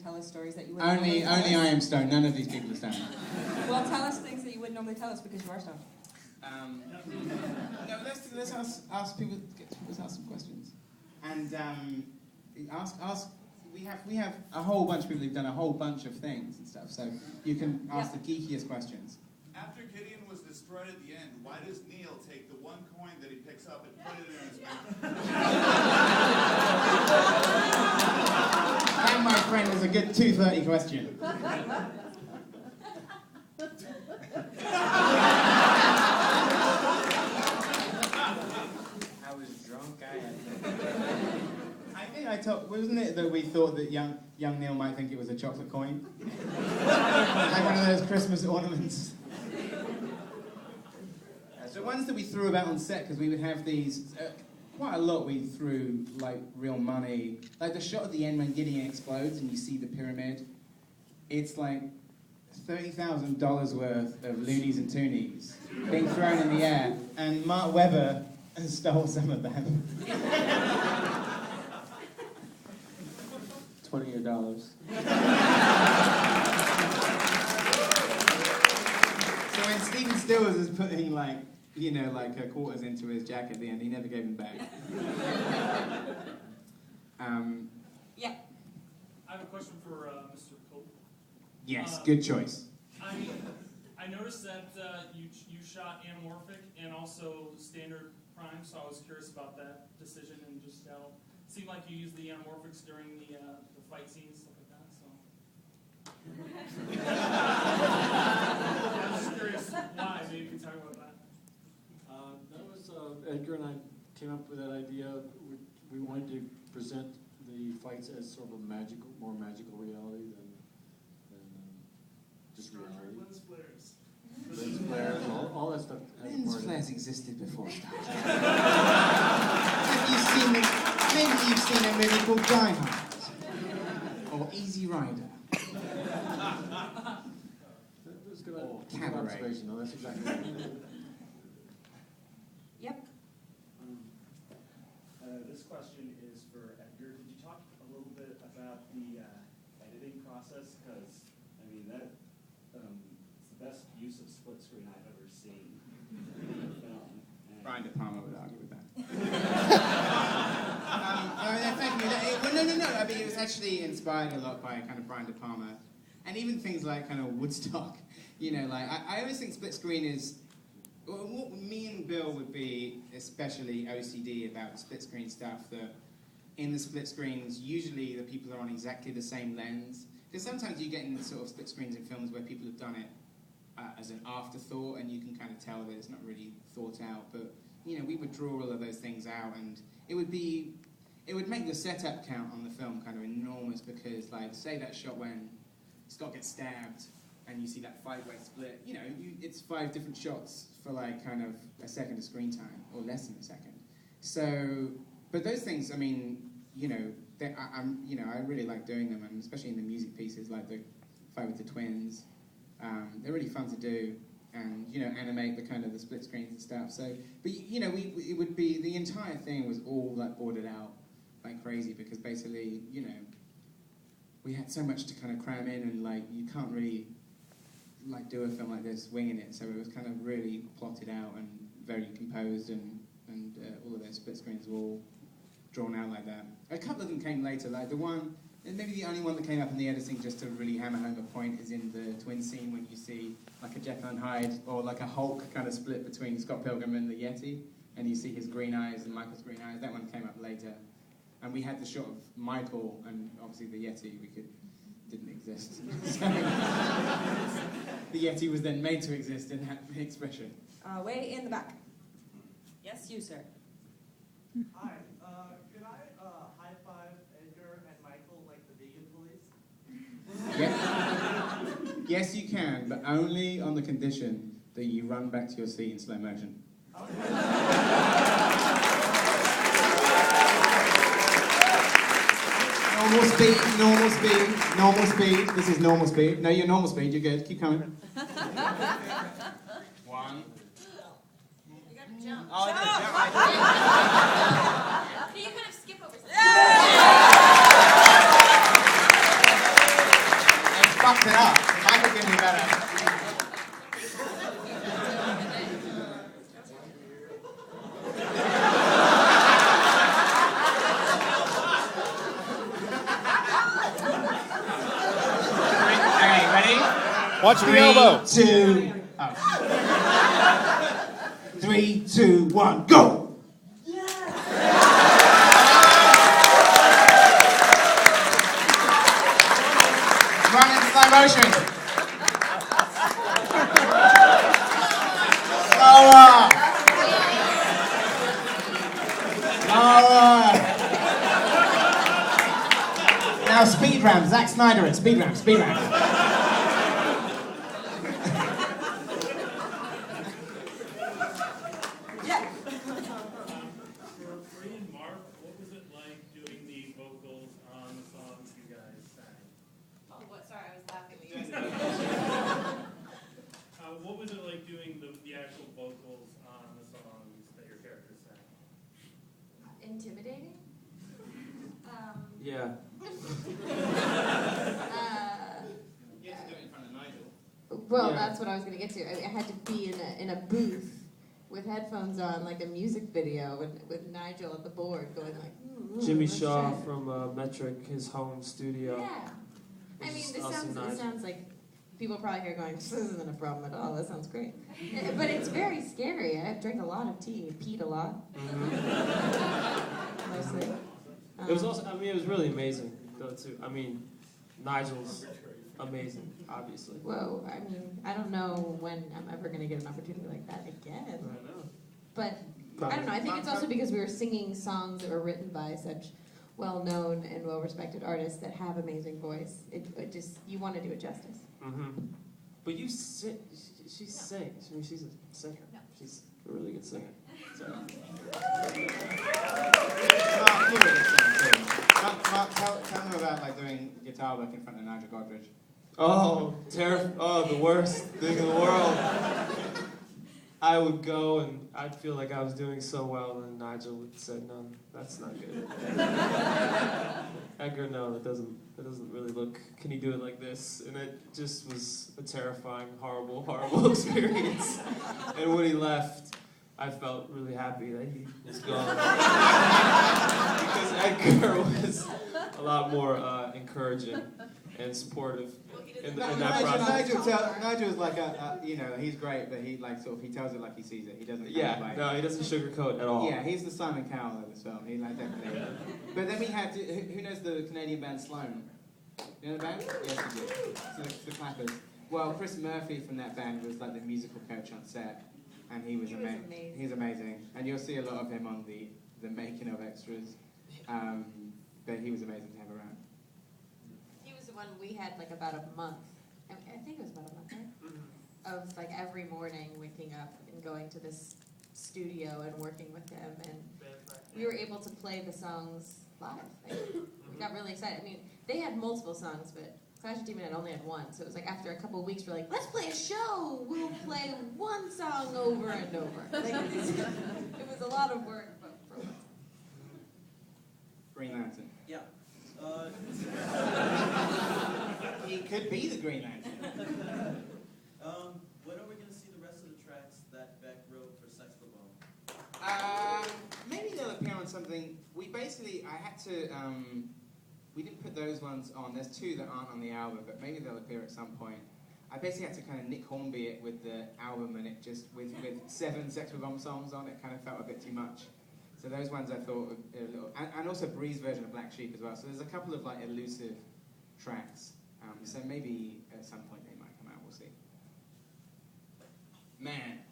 tell us stories that you wouldn't Only tell us? I am stoned. None of these people are stoned. Well, tell us things that you wouldn't normally tell us because you are stoned. No, let's ask people, get people to ask some questions. And ask. We have a whole bunch of people who've done a whole bunch of things and stuff, so you can ask the geekiest questions. After Gideon was destroyed at the end, why does Neil take the one coin that he picks up and put it in his mouth? That, my friend, is a good 2:30 question. I was drunk. I think I told, wasn't it that we thought that young Neil might think it was a chocolate coin? Like one of those Christmas ornaments. The ones that we threw about on set, because we would have these, quite a lot we threw, like, real money. Like the shot at the end when Gideon explodes and you see the pyramid, it's like $30,000 worth of loonies and toonies being thrown in the air, and Mark Webber stole some of them. $20. So when Steven Stills was putting, like quarters into his jacket at the end, he never gave them back. Yeah. I have a question for Mr. Pope. Yes, good choice. I noticed that you shot anamorphic and also standard prime, so I was curious about that decision and just how it seemed like you used the anamorphics during the fight scenes, stuff like that. So I was just curious why. Maybe you can talk about that. That was Edgar and I came up with that idea. We wanted to present the fights as sort of a more magical reality than just reality. Lens flares. Lens flares, all that stuff. Lens flares existed before Star Trek. Maybe you've seen a movie called Die Hard or Easy Rider. That was good Cabaret. observation, though. That's exactly what it is. Yep. This question is for Edgar. Could you talk a little bit about the editing process? Because, I mean, that it's the best use of split screen I've ever seen in a film. Brian De Palma would argue with that. Thank you. No. I mean, it was actually inspired a lot by kind of Brian De Palma, and even things like kind of Woodstock. You know, like I always think split screen is. Well, what me and Bill would be especially OCD about the split screen stuff, that in the split screens, usually the people are on exactly the same lens. Because sometimes you get in sort of split screens in films where people have done it as an afterthought, and you can kind of tell that it's not really thought out. But, you know, we would draw all of those things out, and it would make the setup count on the film kind of enormous, because, like, say that shot when Scott gets stabbed, and you see that 5-way split, you know, it's 5 different shots for like kind of a second of screen time, or less than a second. So, but those things, I mean, you know, I really like doing them, and especially in the music pieces, like the Fight with the Twins, they're really fun to do, and, you know, animate the kind of the split screens and stuff. So, but, you know, it would be, the entire thing was all like boarded out like crazy, because basically, you know, we had so much to kind of cram in, and like, you can't really like do a film like this winging it, so it was kind of really plotted out and very composed, and all of those split screens were all drawn out like that. A couple of them came later, like the one, maybe the only one that came up in the editing just to really hammer home a point is in the twin scene when you see like a Jekyll and Hyde or like a Hulk kind of split between Scott Pilgrim and the Yeti, and you see his green eyes and Michael's green eyes. That one came up later, and we had the shot of Michael and obviously the Yeti didn't exist. So, the Yeti was then made to exist in that expression. Way in the back. Yes, you, sir. Hi. Could I high-five Edgar and Michael like the vegan police? Yes. Yes, you can, but only on the condition that you run back to your seat in slow motion. Normal speed. This is normal speed. No, you're normal speed. You're good. Keep coming. 1. You gotta jump. Oh, I You kind of skip over something. fucked it up. Michael can do better. Okay, ready? Watch the elbow. 3, 2, 1, go! Run in slow motion. Slower. Slower. Now speed ramp. Zack Snyder it. Speed ramp. Speed ramp. For Ian Mark, what was it like doing the vocals on the songs you guys sang? Oh, what? Sorry, I was laughing at you. What was it like doing the actual vocals on the songs that your characters sang? Intimidating? Yeah. You have to do it in front of Nigel. Well, Yeah. that's what I was going to get to. I had to be in a booth with headphones on, like a music video, with Nigel at the board going like, Jimmy let's Shaw try it." from Metric, his home studio. Yeah. I mean, Just this us and sounds, it Nigel. sounds like people probably here going, this isn't a problem at all. That sounds great. But it's very scary. I drank a lot of tea, peed a lot, mostly. It was also, I mean, it was really amazing, though, too. I mean, Nigel's amazing, obviously. Whoa, I mean, I don't know when I'm ever going to get an opportunity like that again. I know. But I don't know. I think it's also because we were singing songs that were written by such well-known and well-respected artists that have amazing voice. It just, you want to do it justice. Mm-hmm. But you sing, she sings. I mean, she's a singer. She's a really good singer. So. Mark, tell them about like doing guitar work in front of Nigel Godrich. Oh, the worst thing in the world. I would go and I'd feel like I was doing so well, and Nigel would say, "No, that's not good." Edgar, no, that doesn't really look. Can you do it like this? And it just was a terrifying, horrible experience. And when he left, I felt really happy that he was gone because Edgar was a lot more encouraging and supportive in that process. Nigel's like he's great, but he like sort of he tells it like he sees it. He doesn't. Yeah, no, he doesn't sugarcoat at all. Yeah, he's the Simon Cowell of this film. He like definitely. But then we had who knows the Canadian band Sloan? You know the band? Yes, you do. So the Clappers. Well, Chris Murphy from that band was like the musical coach on set, and he was amazing. He's amazing, and you'll see a lot of him on the making of extras. But he was amazing to have around. He was the one we had like about a month. I think it was about a month, right? Of like every morning waking up and going to this studio and working with him, and we were able to play the songs live. We got really excited. I mean, they had multiple songs, but Clash of Demon had only had one, so it was like after a couple of weeks, we're like, let's play a show. We'll play one song over and over. Like, it was a lot of work, but for one. Green Lantern. Yeah. He could be the Green Lantern. When are we going to see the rest of the tracks that Beck wrote for Sex for Bone? Maybe they'll appear on something. I had to, we didn't put those ones on. There's two that aren't on the album, but maybe they'll appear at some point. I basically had to kind of Nick Hornby it with the album, and it just, with 7 Sex with Bomb songs on, it kind of felt a bit too much. So those ones I thought were a little, and also Bree's version of Black Sheep as well. So there's a couple of like elusive tracks. So maybe at some point they might come out, we'll see. Man,